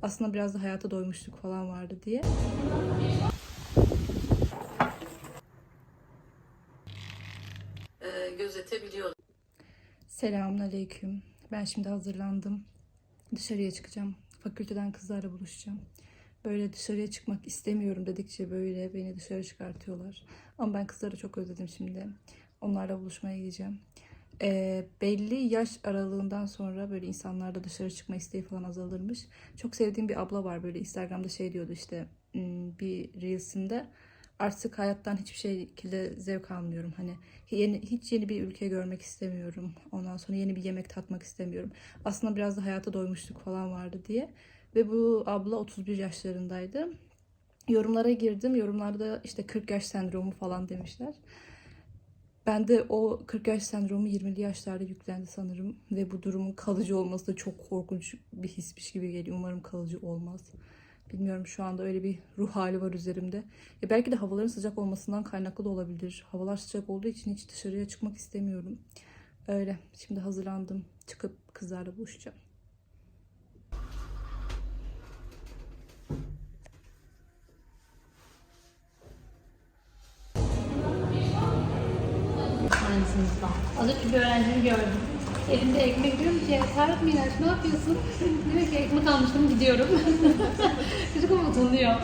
Aslında biraz da hayata doymuşluk falan vardı diye. Gözetebiliyorum. Selamünaleyküm. Ben şimdi hazırlandım. Dışarıya çıkacağım. Fakülteden kızlarla buluşacağım. Böyle dışarıya çıkmak istemiyorum dedikçe böyle beni dışarı çıkartıyorlar. Ama ben kızları çok özledim şimdi. Onlarla buluşmaya gideceğim. Belli yaş aralığından sonra böyle insanlarda dışarı çıkma isteği falan azalırmış. Çok sevdiğim bir abla var, böyle Instagram'da şey diyordu işte, bir reelsinde artık hayattan hiçbir şekilde zevk almıyorum. Hani hiç yeni bir ülke görmek istemiyorum. Ondan sonra yeni bir yemek tatmak istemiyorum. Aslında biraz da hayata doymuşluk falan vardı diye. Ve bu abla 31 yaşlarındaydı. Yorumlara girdim. Yorumlarda işte 40 yaş sendromu falan demişler. Ben de o 40 yaş sendromu 20'li yaşlarda yüklendi sanırım. Ve bu durumun kalıcı olması da çok korkunç bir hismiş gibi geliyor. Umarım kalıcı olmaz. Bilmiyorum, şu anda öyle bir ruh hali var üzerimde. Belki de havaların sıcak olmasından kaynaklı da olabilir. Havalar sıcak olduğu için hiç dışarıya çıkmak istemiyorum. Öyle. Şimdi hazırlandım. Çıkıp kızlarla buluşacağım. Sınıftan. Az önce bir öğrencimi gördüm. Elinde ekmek, diyorum ki Serhat Miraç ne yapıyorsun? Diyor ki ekmek almıştım gidiyorum. Çocuk ama utanıyor.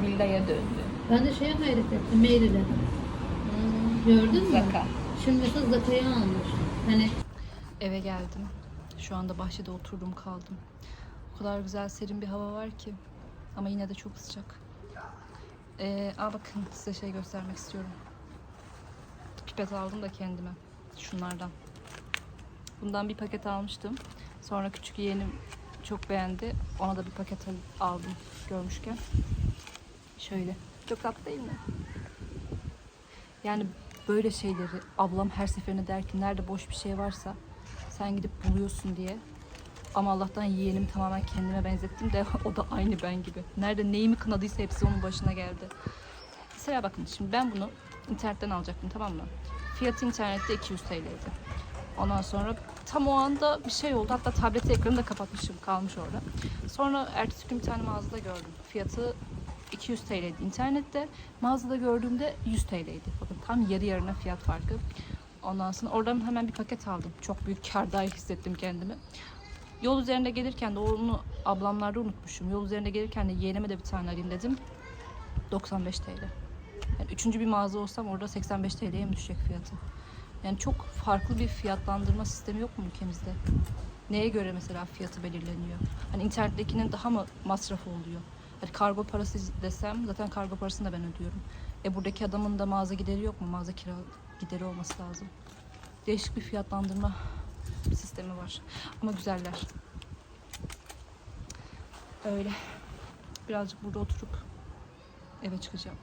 Villaya döndü. Ben de şeye hayret ettim, Meyri'de. Gördün mü? Zaka. Şimdi mesela Zaka'yı almış. Hani Eve geldim. Şu anda bahçede oturdum kaldım. O kadar güzel serin bir hava var ki. Ama yine de çok sıcak. Bakın size şey göstermek istiyorum. Pipet aldım da kendime. Şunlardan. Bundan bir paket almıştım. Sonra küçük yeğenim çok beğendi. Ona da bir paket aldım görmüşken. Şöyle. Çok tatlı değil mi? Yani böyle şeyleri ablam her seferinde der ki nerede boş bir şey varsa sen gidip buluyorsun diye. Ama Allah'tan yeğenimi tamamen kendime benzettim de o da aynı ben gibi. Nerede neyimi kınadıysa hepsi onun başına geldi. Mesela bakın, şimdi ben bunu internetten alacaktım, tamam mı? Fiyatı internette 200 TL'ydi. Ondan sonra tam o anda bir şey oldu. Hatta tableti ekranı da kapatmışım, kalmış orada. Sonra ertesi gün bir tane mağazada gördüm. Fiyatı 200 TL'ydi internette. Mağazada gördüğümde 100 TL'ydi. Bakın tam yarı yarına fiyat farkı. Ondan sonra oradan hemen bir paket aldım. Çok büyük kârdar hissettim kendimi. Yol üzerinde gelirken de onu ablamlarda unutmuşum. Yol üzerinde gelirken de yeğenime de bir tane alayım dedim. 95 TL. Yani üçüncü bir mağaza olsam orada 85 TL'ye mi düşecek fiyatı? Yani çok farklı bir fiyatlandırma sistemi yok mu ülkemizde? Neye göre mesela fiyatı belirleniyor? Hani internettekinin daha mı masrafı oluyor? Hani kargo parası desem zaten kargo parasını da ben ödüyorum. Buradaki adamın da mağaza gideri yok mu? Mağaza kira gideri olması lazım. Değişik bir fiyatlandırma sistemi var. Ama güzeller. Öyle. Birazcık burada oturup eve çıkacağım.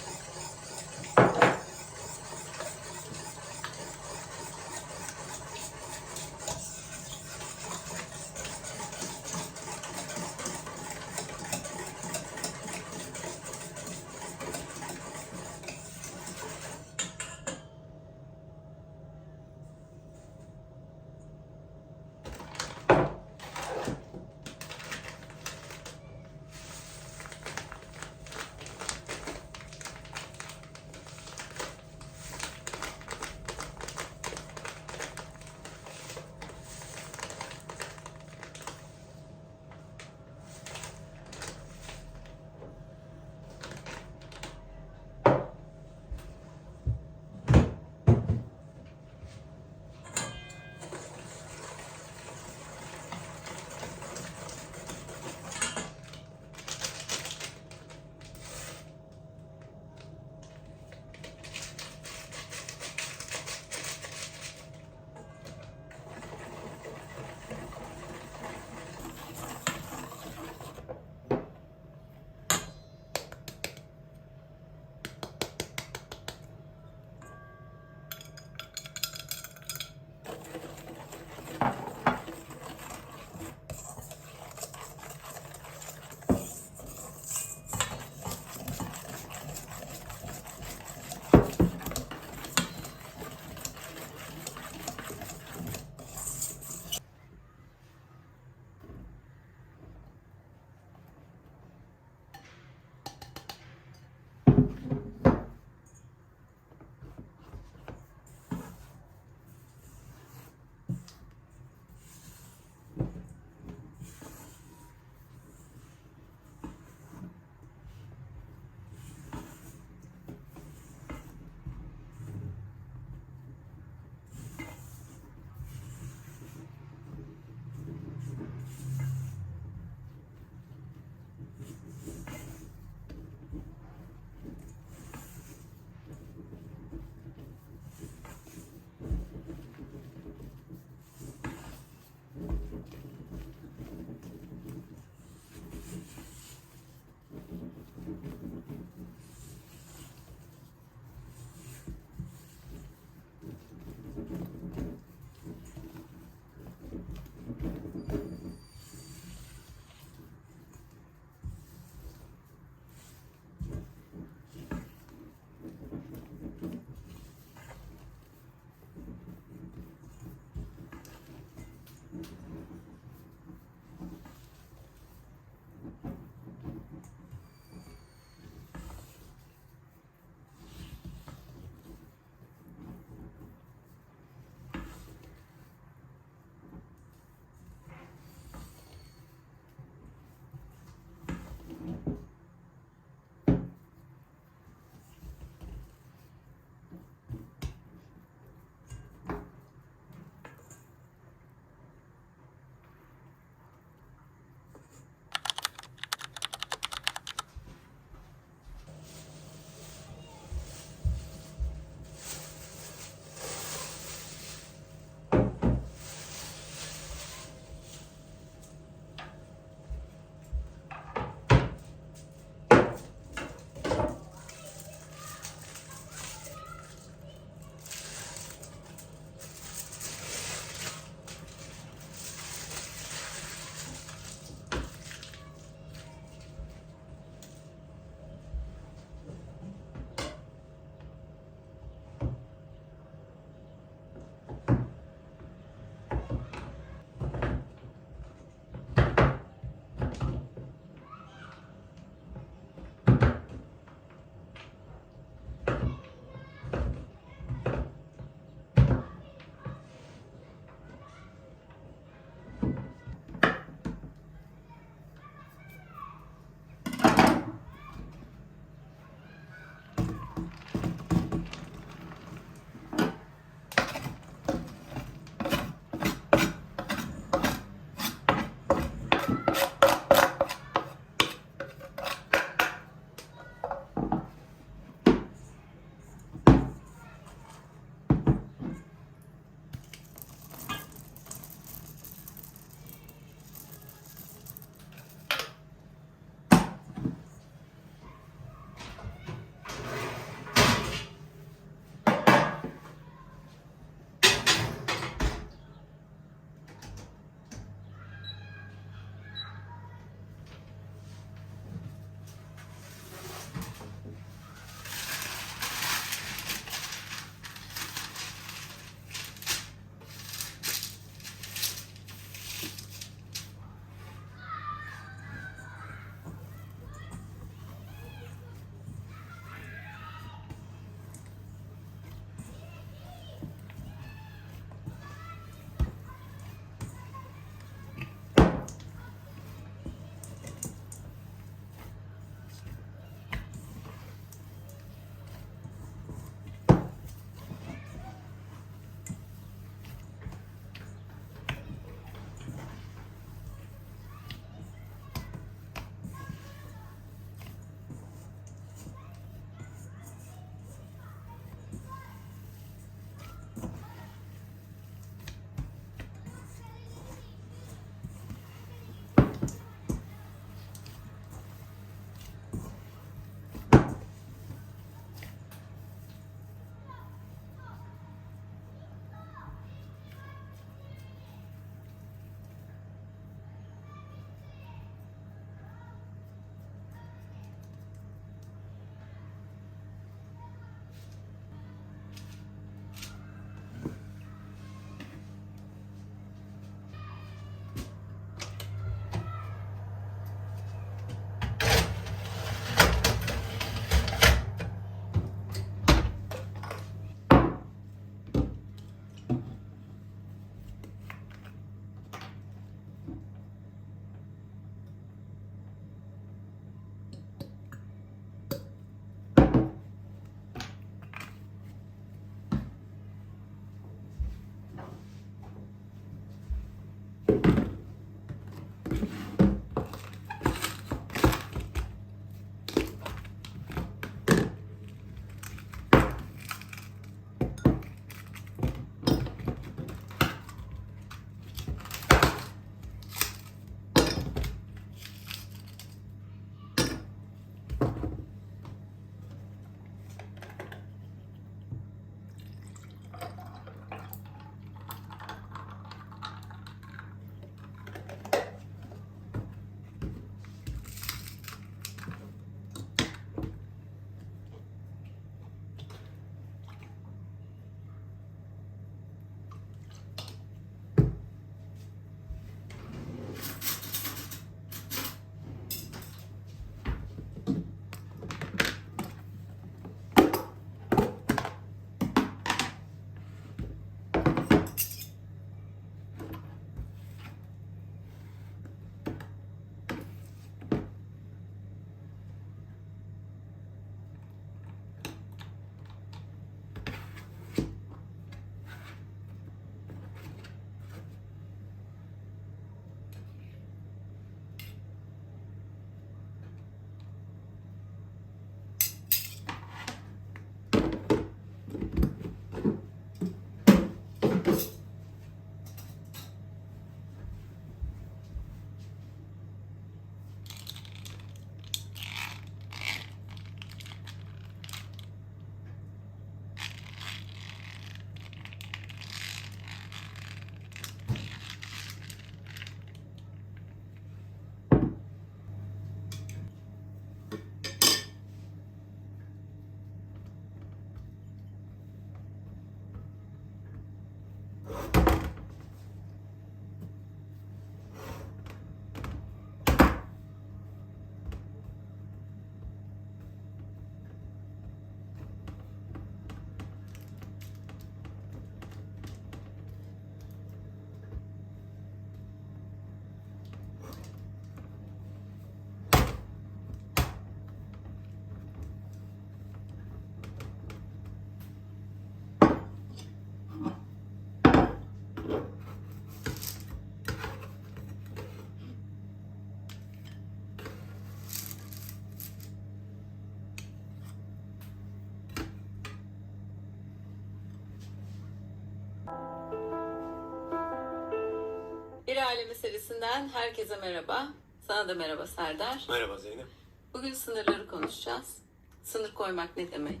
serisinden herkese merhaba. Sana da merhaba Serdar. Merhaba Zeynep. Bugün sınırları konuşacağız. Sınır koymak ne demek?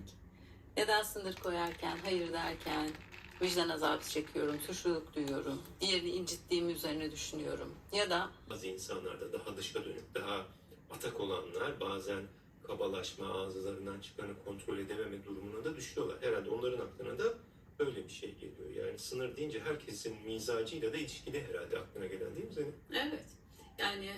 Neden sınır koyarken, hayır derken vicdan azabı çekiyorum, suçluluk duyuyorum, diğerini incittiğim üzerine düşünüyorum. Ya da Bazı insanlarda daha dışa dönük, daha atak olanlar bazen kabalaşma, ağızlarından çıkanı kontrol edememe durumuna da düşüyorlar. Herhalde onların aklına da böyle bir şey geliyor. Yani sınır deyince herkesin mizacıyla da ilişkili herhalde aklına gelen, değil mi Zeynep? evet, yani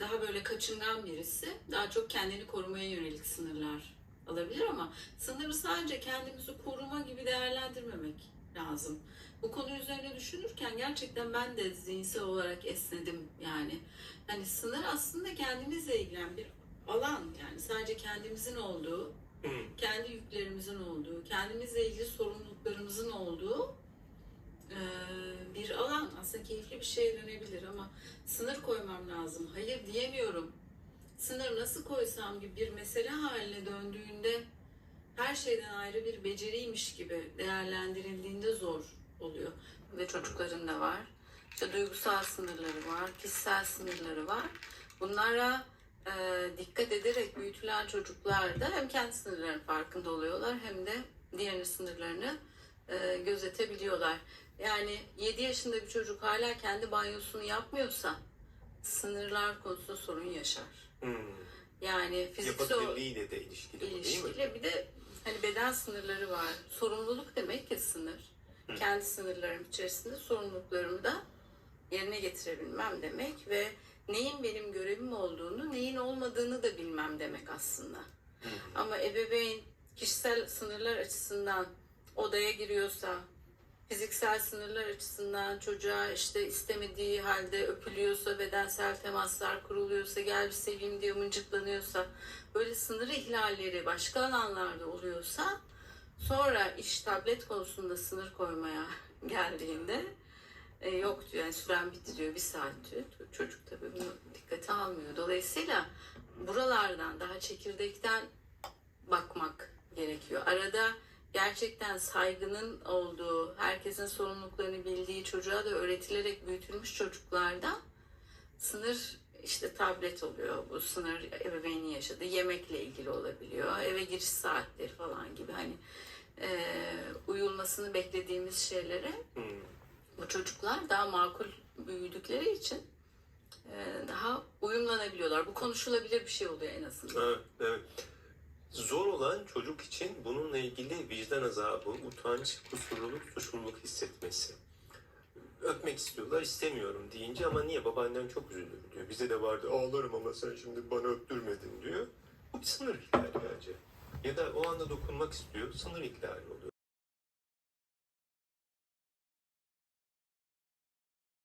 daha böyle kaçıngan birisi daha çok kendini korumaya yönelik sınırlar alabilir ama sınırı sadece kendimizi koruma gibi değerlendirmemek lazım. Bu konu üzerine düşünürken gerçekten ben de zihinsel olarak esnedim yani. Hani sınır aslında kendimizle ilgilen bir alan, yani sadece kendimizin olduğu, kendi yüklerimizin olduğu, kendimizle ilgili sorumluluklarımızın olduğu bir alan. Aslında keyifli bir şeye dönebilir ama sınır koymam lazım, hayır diyemiyorum, sınır nasıl koysam gibi bir mesele haline döndüğünde her şeyden ayrı bir beceriymiş gibi değerlendirildiğinde zor oluyor. Ve çocukların da var. İşte duygusal sınırları var, kişisel sınırları var. Bunlara dikkat ederek büyütülen çocuklar da hem kendi sınırlarının farkında oluyorlar hem de diğerinin sınırlarını gözetebiliyorlar. Yani 7 yaşında bir çocuk hala kendi banyosunu yapmıyorsa sınırlar konusunda sorun yaşar. Yani fiziksel Yapabilirliğiyle de ilişkili bu, değil mi? bir de hani beden sınırları var. Sorumluluk demek ki sınır. Kendi sınırlarım içerisinde sorumluluklarımı da yerine getirebilmem demek ve neyin benim görevim olduğunu, neyin olmadığını da bilmem demek aslında. Ama ebeveyn kişisel sınırlar açısından odaya giriyorsa, fiziksel sınırlar açısından çocuğa işte istemediği halde öpülüyorsa, bedensel temaslar kuruluyorsa, gel bir seveyim diye mıncıklanıyorsa, böyle sınır ihlalleri başka alanlarda oluyorsa, sonra iş tablet konusunda sınır koymaya geldiğinde yok diyor, yani süren bitti diyor, 1 saat diyor. Çocuk tabii bunu dikkate almıyor. Dolayısıyla buralardan, daha çekirdekten bakmak gerekiyor. Arada gerçekten saygının olduğu, herkesin sorumluluklarını bildiği, çocuğa da öğretilerek büyütülmüş çocuklarda sınır işte tablet oluyor. Bu sınır ebeveyni yaşadığı yemekle ilgili olabiliyor. Eve giriş saatleri falan gibi, hani uyulmasını beklediğimiz şeylere bu çocuklar daha makul büyüdükleri için daha uyumlanabiliyorlar. Bu konuşulabilir bir şey oluyor en azından. Evet, evet. Zor olan çocuk için bununla ilgili vicdan azabı, utanç, kusurluluk, suçluluk hissetmesi. Öpmek istiyorlar, istemiyorum deyince ama niye, babaannem çok üzülür diyor. Bize de vardı, ağlarım ama sen şimdi bana öptürmedin diyor. Bu bir sınır ihlali bence. Ya da o anda dokunmak istiyor, sınır ihlali oluyor.